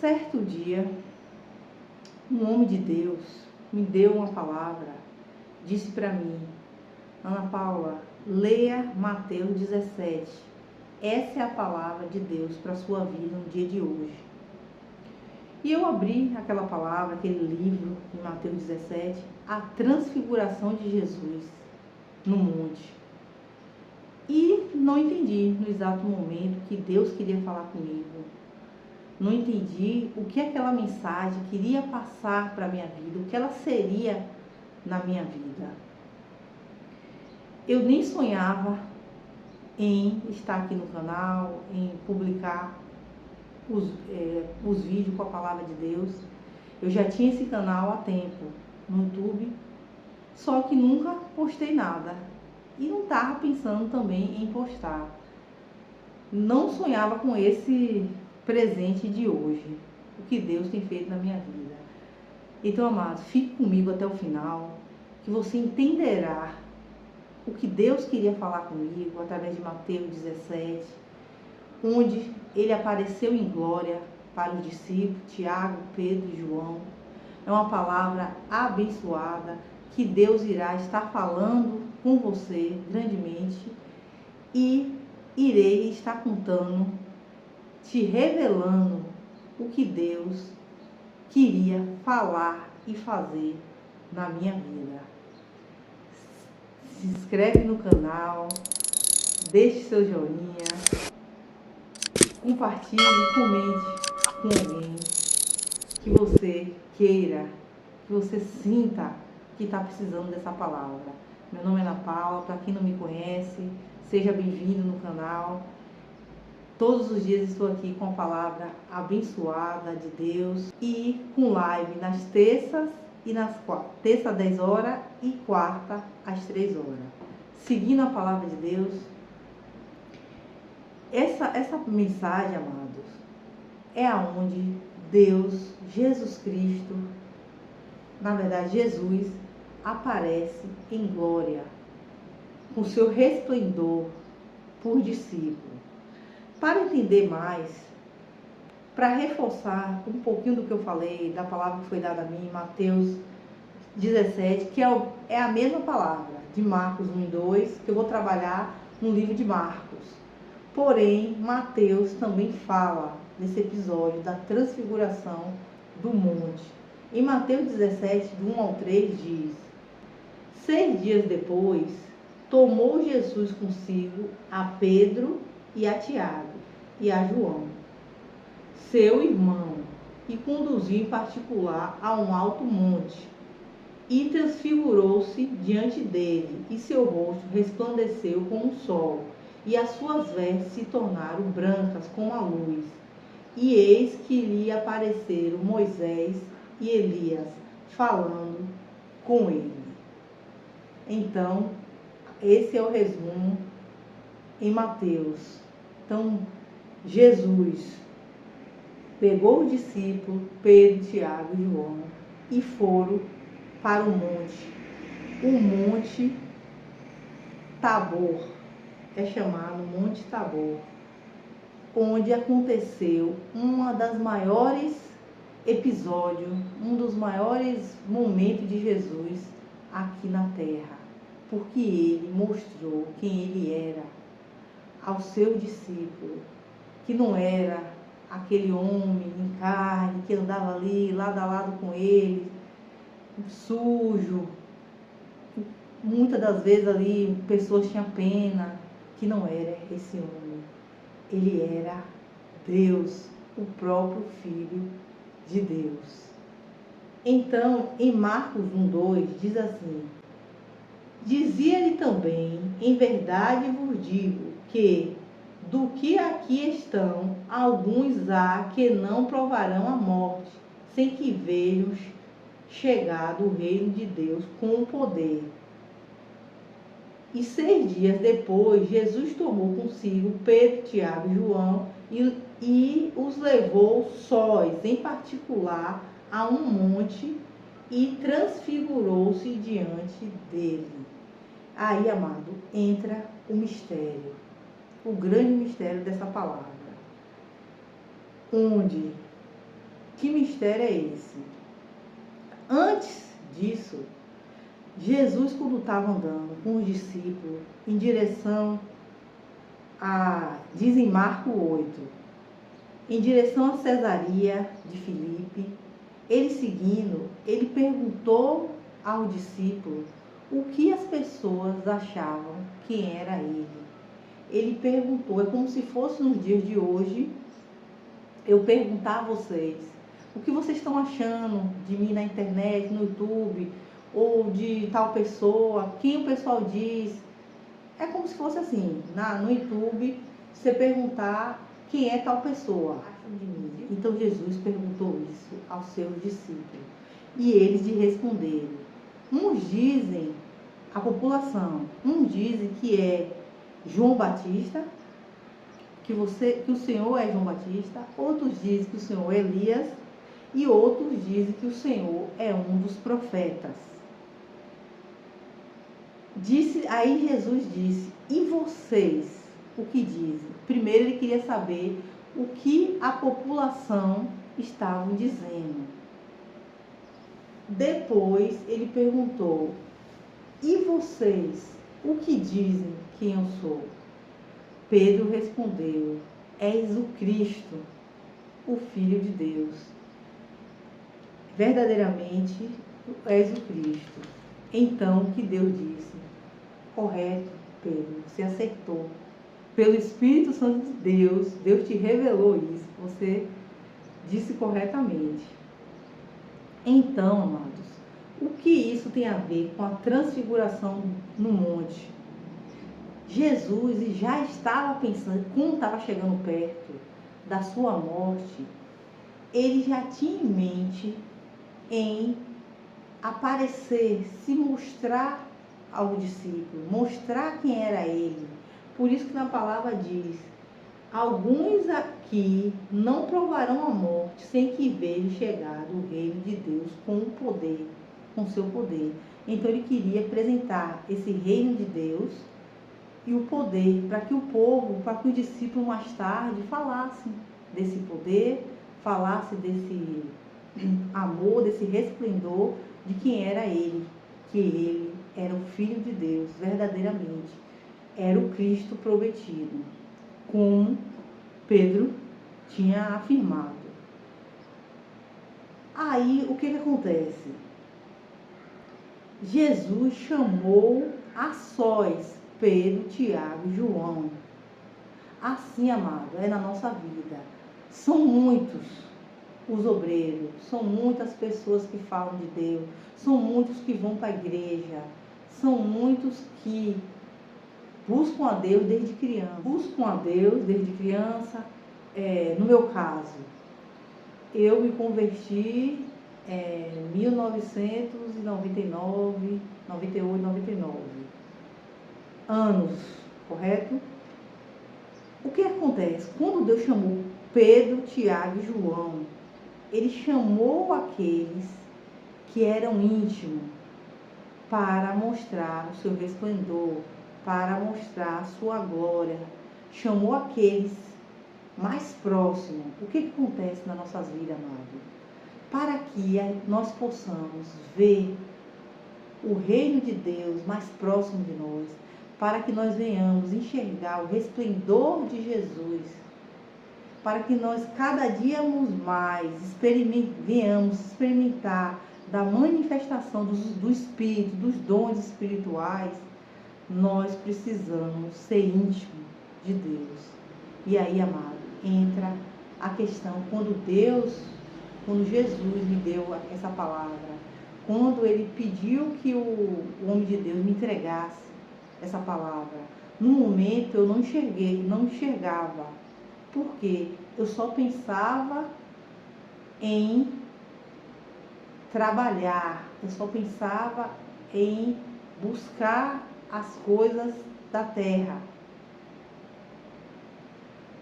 Certo dia, um homem de Deus me deu uma palavra, disse para mim: Ana Paula, leia Mateus 17. Essa é a palavra de Deus para a sua vida no dia de hoje. E eu abri aquela palavra, aquele livro em Mateus 17, a transfiguração de Jesus no monte. E não entendi no exato momento que Deus queria falar comigo. Não entendi o que aquela mensagem queria passar para a minha vida, o que ela seria na minha vida. Eu nem sonhava em estar aqui no canal, em publicar os vídeos com a palavra de Deus. Eu já tinha esse canal há tempo no YouTube, só que nunca postei nada. E não estava pensando também em postar. Não sonhava com esse presente de hoje, o que Deus tem feito na minha vida. Então, amados, fique comigo até o final, que você entenderá o que Deus queria falar comigo através de Mateus 17, onde ele apareceu em glória para os discípulos, Tiago, Pedro e João. É uma palavra abençoada que Deus irá estar falando com você grandemente e irei estar contando, te revelando o que Deus queria falar e fazer na minha vida. Se inscreve no canal, deixe seu joinha, compartilhe e comente com alguém que você queira, que você sinta que está precisando dessa palavra. Meu nome é Ana Paula, para quem não me conhece, seja bem-vindo no canal. Todos os dias estou aqui com a palavra abençoada de Deus e com live nas terças e nas quartas. Terça às 10 horas e quarta às 3 horas. Seguindo a palavra de Deus. Essa mensagem, amados, é aonde Deus, Jesus Cristo, na verdade Jesus, aparece em glória, com seu resplendor por discípulo. Para entender mais, para reforçar um pouquinho do que eu falei, da palavra que foi dada a mim, Mateus 17, que é a mesma palavra de Marcos 1 e 2, que eu vou trabalhar no livro de Marcos. Porém, Mateus também fala nesse episódio da transfiguração do monte. Em Mateus 17, do 1 ao 3, diz: 6 dias depois, tomou Jesus consigo a Pedro e a Tiago e a João, seu irmão, e conduziu em particular a um alto monte, e transfigurou-se diante dele, e seu rosto resplandeceu como o sol, e as suas vestes se tornaram brancas como a luz. E eis que lhe apareceram Moisés e Elias, falando com ele. Então, esse é o resumo em Mateus. Então, Jesus pegou o discípulo Pedro, Tiago e João e foram para o Monte Tabor, é chamado Monte Tabor, onde aconteceu uma das maiores episódios, um dos maiores momentos de Jesus aqui na terra, porque ele mostrou quem ele era ao seu discípulo, que não era aquele homem em carne que andava ali lado a lado com ele, sujo. Muitas das vezes ali pessoas tinham pena, que não era esse homem. Ele era Deus, o próprio Filho de Deus. Então, em Marcos 1:2 diz assim: dizia-lhe também, em verdade vos digo, que do que aqui estão, alguns há que não provarão a morte, sem que vejam chegado o reino de Deus com poder. E 6 dias depois, Jesus tomou consigo Pedro, Tiago e João e os levou sós, em particular, a um monte e transfigurou-se diante dele. Aí, amado, entra o mistério, o grande mistério dessa palavra, onde que mistério é esse? Antes disso, Jesus, quando estava andando com os discípulos em direção dizem Marcos 8, em direção a Cesaria de Filipe, ele seguindo, ele perguntou ao discípulo o que as pessoas achavam quem era ele. Ele perguntou, é como se fosse nos dias de hoje, eu perguntar a vocês, o que vocês estão achando de mim na internet, no YouTube, ou de tal pessoa, quem o pessoal diz. É como se fosse assim, no YouTube, você perguntar quem é tal pessoa. Então Jesus perguntou isso aos seus discípulos. E eles lhe responderam. Uns dizem, a população, uns dizem que é João Batista, que o Senhor é João Batista, outros dizem que o Senhor é Elias, e outros dizem que o Senhor é um dos profetas. Aí Jesus disse, e vocês, o que dizem? Primeiro ele queria saber o que a população estava dizendo. Depois ele perguntou, e vocês, o que dizem quem eu sou? Pedro respondeu, és o Cristo, o Filho de Deus. Verdadeiramente, és o Cristo. Então, o que Deus disse? Correto, Pedro, você acertou. Pelo Espírito Santo de Deus, Deus te revelou isso. Você disse corretamente. Então, amados, o que isso tem a ver com a transfiguração no monte? Jesus já estava pensando, como estava chegando perto da sua morte, ele já tinha em mente em aparecer, se mostrar ao discípulo, mostrar quem era ele. Por isso que na palavra diz, alguns aqui não provarão a morte sem que vejam chegar o reino de Deus com o poder, com seu poder. Então ele queria apresentar esse reino de Deus e o poder para que o povo, para que o discípulo mais tarde falasse desse poder, falasse desse amor, desse resplendor de quem era ele, que ele era o Filho de Deus, verdadeiramente. Era o Cristo prometido, como Pedro tinha afirmado. Aí, o que acontece? Jesus chamou a sós Pedro, Tiago e João. Assim, amado, é na nossa vida. São muitos os obreiros, são muitas pessoas que falam de Deus, são muitos que vão para a igreja, são muitos que buscam a Deus desde criança. No meu caso, eu me converti em 1999, 98, 99. Anos, correto? O que acontece? Quando Deus chamou Pedro, Tiago e João, ele chamou aqueles que eram íntimos para mostrar o seu resplendor, para mostrar a sua glória. Chamou aqueles mais próximos. O que acontece nas nossas vidas, amado? Para que nós possamos ver o reino de Deus mais próximo de nós, para que nós venhamos enxergar o resplendor de Jesus, para que nós cada dia mais venhamos experimentar da manifestação do Espírito, dos dons espirituais, nós precisamos ser íntimos de Deus. E aí, amado, entra a questão, quando Jesus me deu essa palavra, quando ele pediu que o homem de Deus me entregasse essa palavra, no momento eu não enxergava, porque eu só pensava em trabalhar, eu só pensava em buscar as coisas da terra,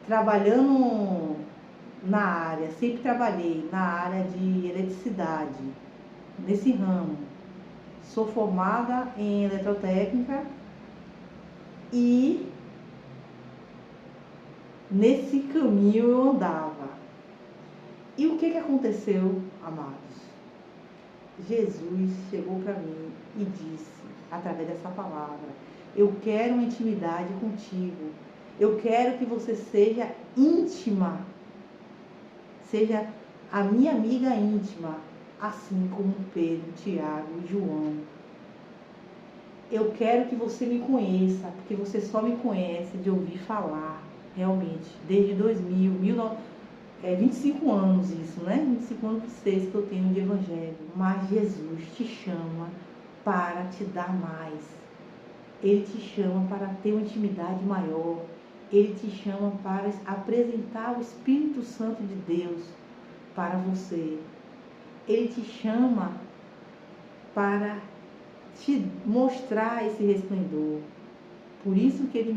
trabalhando na área, sempre trabalhei na área de eletricidade, nesse ramo. Sou formada em eletrotécnica e nesse caminho eu andava. E o que aconteceu, amados? Jesus chegou para mim e disse, através dessa palavra, eu quero uma intimidade contigo. Eu quero que você seja íntima, seja a minha amiga íntima, assim como Pedro, Tiago e João. Eu quero que você me conheça, porque você só me conhece de ouvir falar, realmente, desde 25 anos isso, né? 25 anos que eu tenho de evangelho. Mas Jesus te chama para te dar mais. Ele te chama para ter uma intimidade maior. Ele te chama para apresentar o Espírito Santo de Deus para você. Ele te chama para te mostrar esse resplendor. Por isso que ele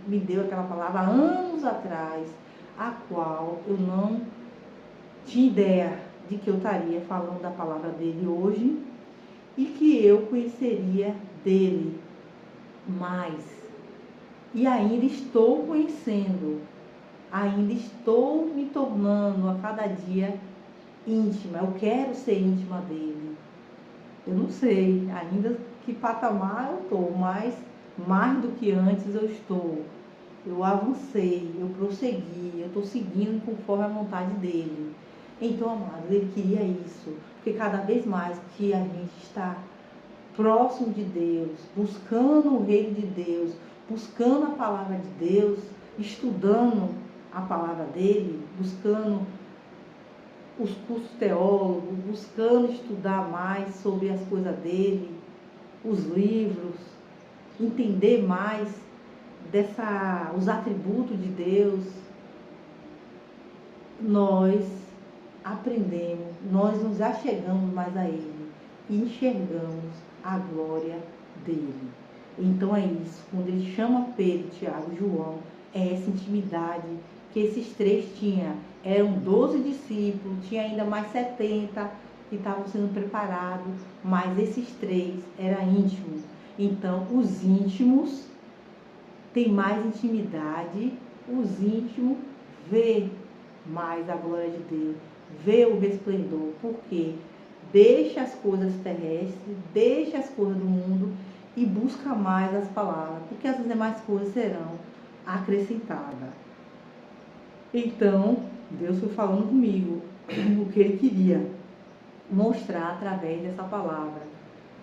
me deu aquela palavra há anos atrás, a qual eu não tinha ideia de que eu estaria falando da palavra dele hoje e que eu conheceria dele mais. E ainda estou conhecendo, ainda estou me tornando a cada dia íntima. Eu quero ser íntima dele. Eu não sei ainda que patamar eu estou, mas mais do que antes eu estou. Eu avancei, eu prossegui, eu estou seguindo conforme a vontade dele. Então, amados, ele queria isso, porque cada vez mais que a gente está próximo de Deus, buscando o reino de Deus, buscando a palavra de Deus, estudando a palavra dele, buscando os cursos teólogos, buscando estudar mais sobre as coisas dele, os livros, entender mais os atributos de Deus, nós aprendemos, nós nos achegamos mais a Ele e enxergamos a glória dele. Então é isso, quando ele chama Pedro, Tiago e João, é essa intimidade que esses três tinham. Eram 12 discípulos, tinha ainda mais 70 que estavam sendo preparados, mas esses três eram íntimos. Então, os íntimos têm mais intimidade, os íntimos vê mais a glória de Deus, vê o resplendor, porque deixa as coisas terrestres, deixa as coisas do mundo e busca mais as palavras, porque as demais coisas serão acrescentadas. Então, Deus foi falando comigo o que Ele queria mostrar através dessa palavra.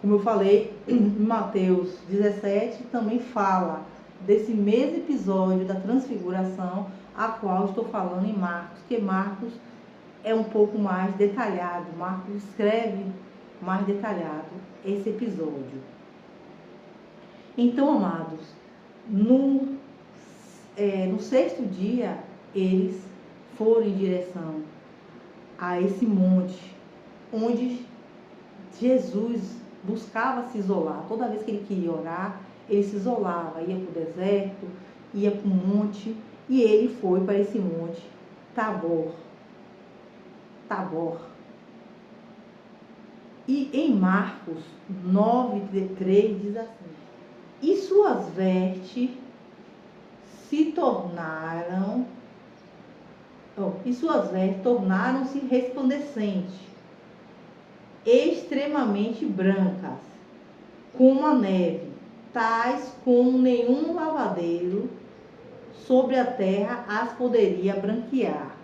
Como eu falei, em Mateus 17 também fala desse mesmo episódio da transfiguração, a qual estou falando em Marcos, que Marcos é um pouco mais detalhado, Marcos escreve mais detalhado esse episódio. Então, amados, no sexto dia, eles foram em direção a esse monte, onde Jesus buscava se isolar. Toda vez que ele queria orar, ele se isolava, ia para o deserto, ia para o monte, e ele foi para esse monte, Tabor. E em Marcos 9:3 diz assim: e suas vestes tornaram-se resplandecentes, extremamente brancas, como a neve, tais como nenhum lavadeiro sobre a terra as poderia branquear.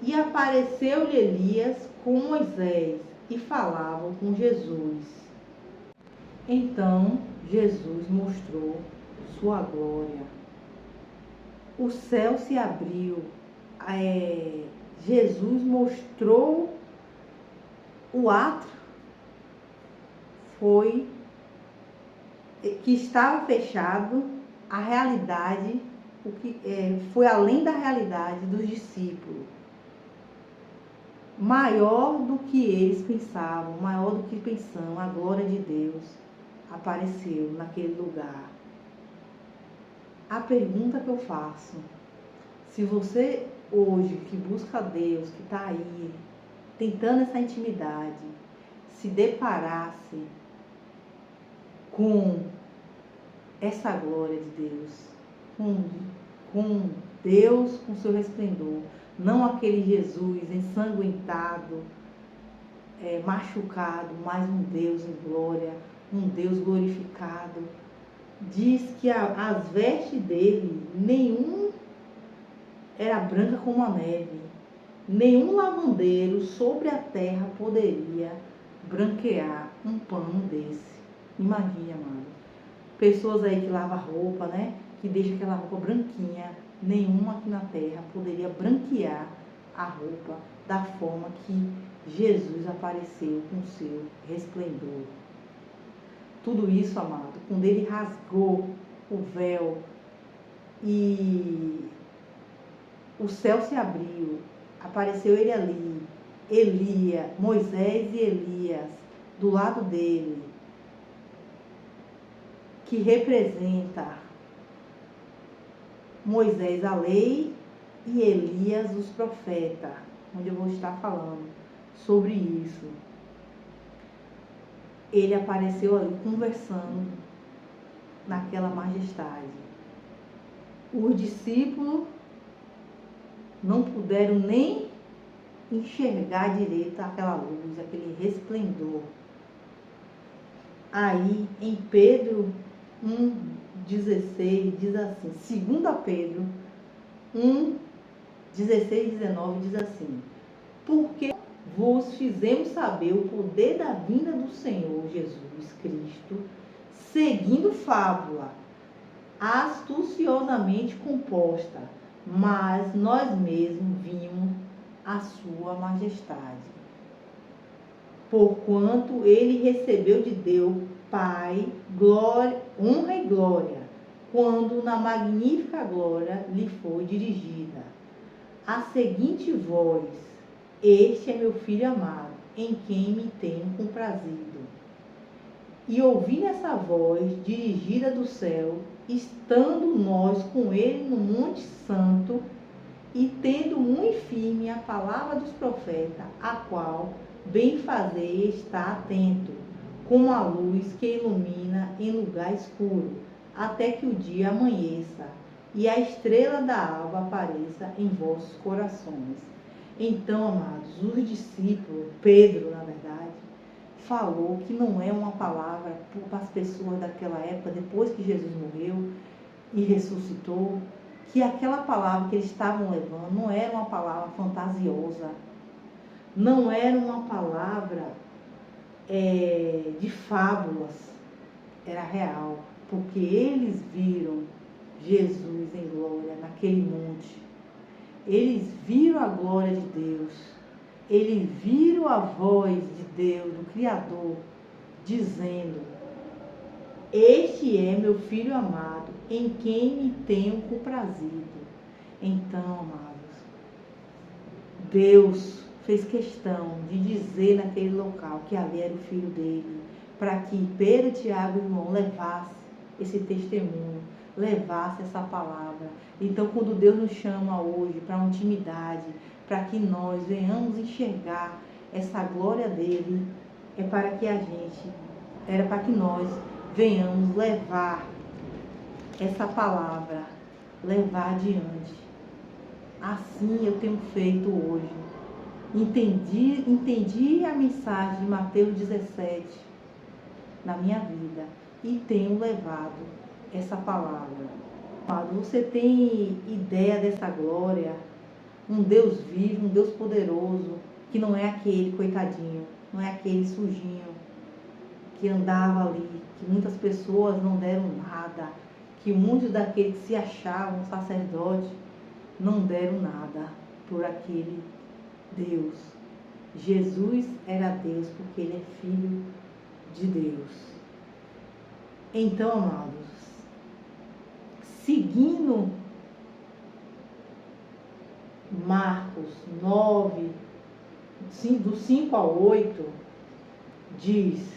E apareceu-lhe Elias com Moisés, e falavam com Jesus. Então Jesus mostrou sua glória. O céu se abriu. Jesus mostrou o átrio, foi que estava fechado, a realidade, o que foi além da realidade dos discípulos. Maior do que eles pensavam, maior do que pensam, a glória de Deus apareceu naquele lugar. A pergunta que eu faço: se você hoje que busca Deus, que está aí, tentando essa intimidade, se deparasse com essa glória de Deus, com Deus, com seu resplendor, não aquele Jesus ensanguentado, machucado, mas um Deus em glória, um Deus glorificado. Diz que as vestes dele, nenhum era branca como a neve, nenhum lavandeiro sobre a terra poderia branquear um pano desse. Imagine, amado. Pessoas aí que lavam roupa, né? Que deixam aquela roupa branquinha. Nenhuma aqui na terra poderia branquear a roupa da forma que Jesus apareceu com seu resplendor. Tudo isso, amado, quando ele rasgou o véu e o céu se abriu, apareceu ele ali, Elias, Moisés e Elias, do lado dele, que representa Moisés a lei e Elias os profetas, onde eu vou estar falando sobre isso. Ele apareceu ali conversando naquela majestade. Os discípulos não puderam nem enxergar direito aquela luz, aquele resplendor. Aí em Pedro 1,16 diz assim, 2 Pedro 1, 16 e 19 diz assim: porque vos fizemos saber o poder da vinda do Senhor Jesus Cristo, seguindo fábula astuciosamente composta, mas nós mesmos vimos a sua majestade. Porquanto ele recebeu de Deus Pai glória, honra e glória, quando na magnífica glória lhe foi dirigida a seguinte voz: este é meu filho amado, em quem me tenho comprazido. E ouvindo essa voz dirigida do céu, estando nós com ele no Monte Santo, e tendo muito firme a palavra dos profetas, a qual bem fazer estar atento, como a luz que ilumina em lugar escuro, até que o dia amanheça, e a estrela da alva apareça em vossos corações. Então, amados, os discípulos, Pedro, na verdade, falou que não é uma palavra para as pessoas daquela época, depois que Jesus morreu e ressuscitou, que aquela palavra que eles estavam levando não era uma palavra fantasiosa, não era uma palavra de fábulas, era real, porque eles viram Jesus em glória naquele monte, eles viram a glória de Deus, eles viram a voz de Deus, do Criador, dizendo: este é meu filho amado, em quem me tenho comprazido. Então, amados, Deus fez questão de dizer naquele local que ali era o filho dele, para que Pedro, Tiago e João levassem esse testemunho, levassem essa palavra. Então, quando Deus nos chama hoje para uma intimidade, para que nós venhamos enxergar essa glória dele, era para que nós venhamos levar essa palavra, levar adiante. Assim eu tenho feito hoje. Entendi a mensagem de Mateus 17 na minha vida e tenho levado essa palavra. Você tem ideia dessa glória? Um Deus vivo, um Deus poderoso, que não é aquele coitadinho, não é aquele sujinho que andava ali, que muitas pessoas não deram nada, que muitos daqueles que se achavam sacerdotes não deram nada por aquele Deus. Jesus era Deus porque ele é filho de Deus. Então, amados, seguindo Marcos 9, do 5 ao 8, diz: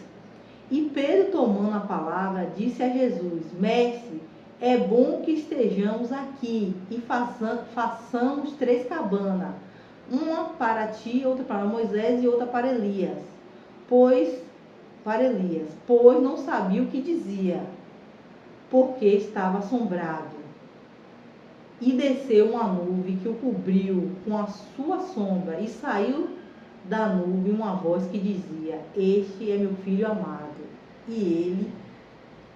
e Pedro, tomando a palavra, disse a Jesus: mestre, é bom que estejamos aqui e façamos 3 cabanas, uma para ti, outra para Moisés e outra para Elias, pois não sabia o que dizia, porque estava assombrado. E desceu uma nuvem que o cobriu com a sua sombra, e saiu da nuvem uma voz que dizia: Este é meu filho amado, e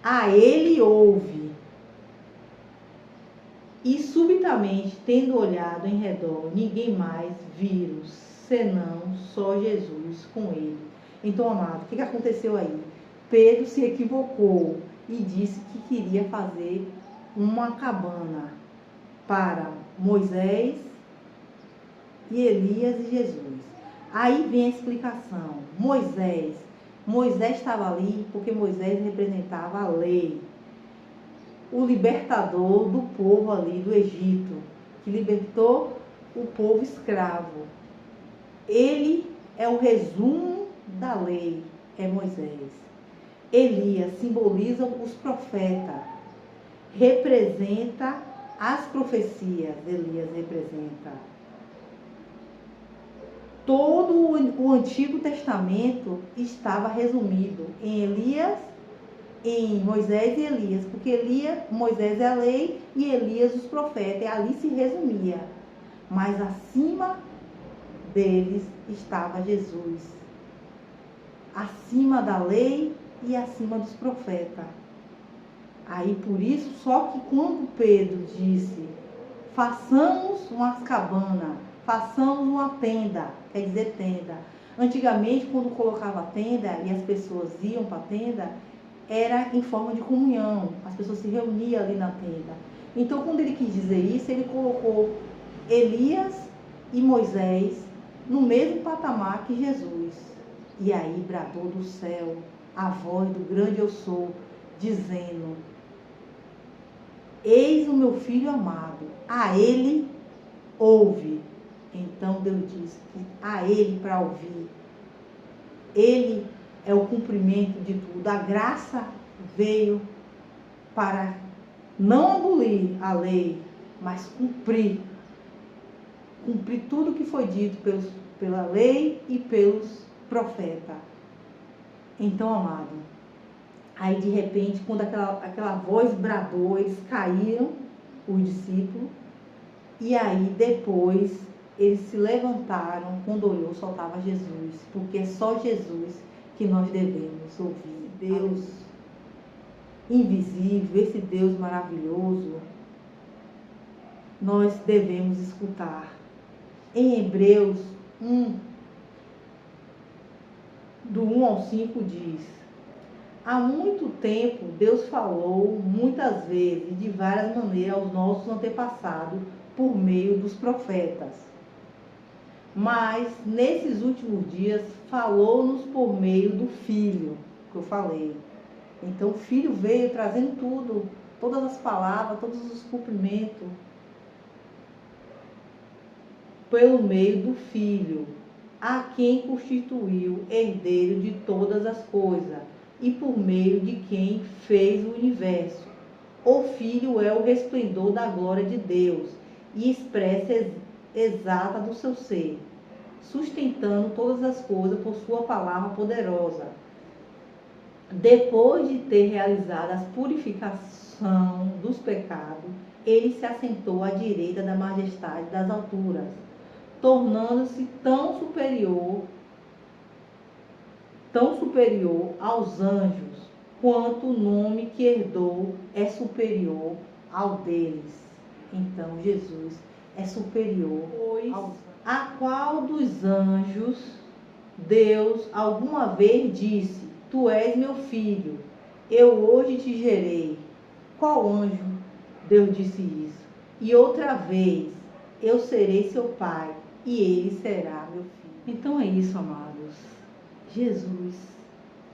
a ele ouve. E subitamente, tendo olhado em redor, ninguém mais viram, senão só Jesus com ele. Então, amado, o que aconteceu aí? Pedro se equivocou e disse que queria fazer uma cabana para Moisés e Elias e Jesus. Aí vem a explicação. Moisés estava ali porque Moisés representava a lei, o libertador do povo ali do Egito, que libertou o povo escravo. Ele é o resumo da lei, é Moisés. Elias simboliza os profetas, representa as profecias. Elias representa todo o Antigo Testamento, estava resumido em Elias, em Moisés e Elias, porque Moisés é a lei e Elias os profetas, e ali se resumia. Mas acima deles estava Jesus, acima da lei e acima dos profetas. Aí por isso, só que quando Pedro disse: façamos uma cabana, façamos uma tenda, quer dizer tenda. Antigamente, quando colocava a tenda e as pessoas iam para a tenda, era em forma de comunhão, as pessoas se reuniam ali na tenda. Então, quando ele quis dizer isso, ele colocou Elias e Moisés no mesmo patamar que Jesus. E aí bradou do céu a voz do grande eu sou, dizendo: Eis o meu filho amado, a ele ouve. Então Deus disse que a ele para ouvir. Ele é o cumprimento de tudo. A graça veio para não abolir a lei, mas cumprir tudo que foi dito pela lei e pelos profetas. Então, amado, aí de repente, quando aquela voz bradou, eles caíram, os discípulos, e aí depois eles se levantaram, quando olhou, só estava Jesus, porque é só Jesus que nós devemos ouvir. Deus invisível, esse Deus maravilhoso, nós devemos escutar. Em Hebreus 1, do 1 ao 5 diz: há muito tempo Deus falou muitas vezes, de várias maneiras, aos nossos antepassados, por meio dos profetas. Mas, nesses últimos dias, falou-nos por meio do Filho, que eu falei. Então, o Filho veio trazendo tudo, todas as palavras, todos os cumprimentos, pelo meio do Filho, a quem constituiu herdeiro de todas as coisas, e por meio de quem fez o universo. O Filho é o resplendor da glória de Deus e expressa exata do seu ser, sustentando todas as coisas por sua palavra poderosa. Depois de ter realizado a purificação dos pecados, ele se assentou à direita da majestade das alturas, tornando-se tão superior aos anjos, quanto o nome que herdou é superior ao deles. Então, Jesus é superior aos anjos. A qual dos anjos Deus alguma vez disse: Tu és meu filho, eu hoje te gerei? Qual anjo Deus disse isso? E outra vez: Eu serei seu pai, e ele será meu filho. Então é isso, amados. Jesus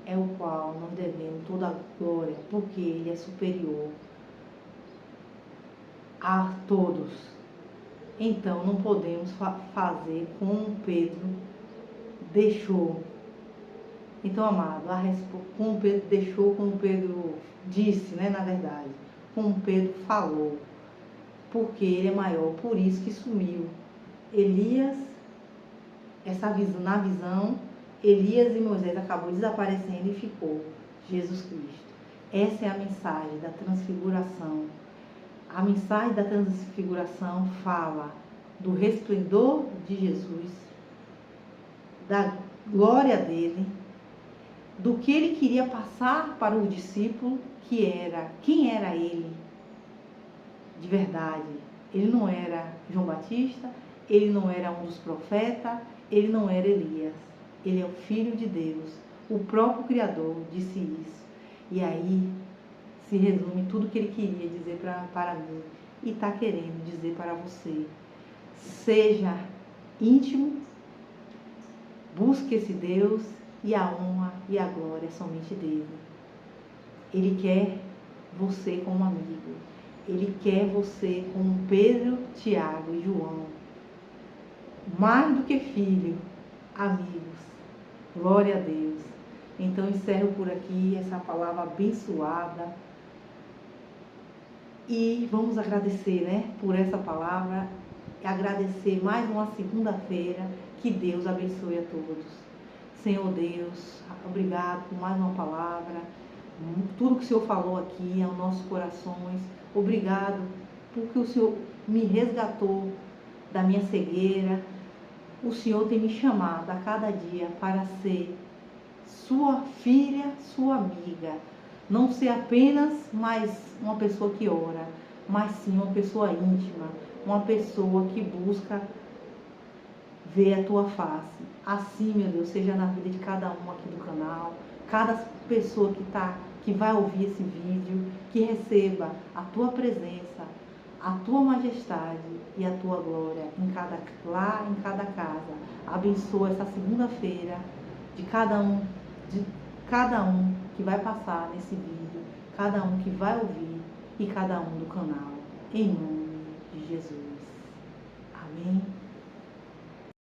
é o qual nós devemos toda a glória, porque ele é superior a todos. Então não podemos fazer como Pedro deixou. Então, amado, como Pedro deixou, como Pedro disse, né, na verdade, como Pedro falou, porque ele é maior, por isso que sumiu. Elias, na visão, Elias e Moisés acabou desaparecendo e ficou Jesus Cristo. Essa é a mensagem da transfiguração. A mensagem da transfiguração fala do resplendor de Jesus, da glória dele, do que ele queria passar para o discípulo, quem era ele de verdade. Ele não era João Batista, ele não era um dos profetas, ele não era Elias. Ele é o Filho de Deus, o próprio Criador disse isso. E aí se resume tudo que ele queria dizer para mim e está querendo dizer para você. Seja íntimo, busque esse Deus e a honra e a glória é somente dele. Ele quer você como amigo. Ele quer você como Pedro, Tiago e João. Mais do que filho, amigos. Glória a Deus. Então encerro por aqui essa palavra abençoada. E vamos agradecer, né, por essa palavra. Agradecer mais uma segunda-feira. Que Deus abençoe a todos. Senhor Deus, obrigado por mais uma palavra. Tudo que o Senhor falou aqui aos nossos corações. Obrigado porque o Senhor me resgatou da minha cegueira. O Senhor tem me chamado a cada dia para ser sua filha, sua amiga. Não ser apenas mais uma pessoa que ora, mas sim uma pessoa íntima, uma pessoa que busca ver a tua face. Assim, meu Deus, seja na vida de cada um aqui do canal, cada pessoa que vai ouvir esse vídeo, que receba a tua presença, a tua majestade e a tua glória em cada casa. Abençoa essa segunda-feira de cada um que vai passar nesse vídeo, cada um que vai ouvir e cada um do canal. Em nome de Jesus. Amém.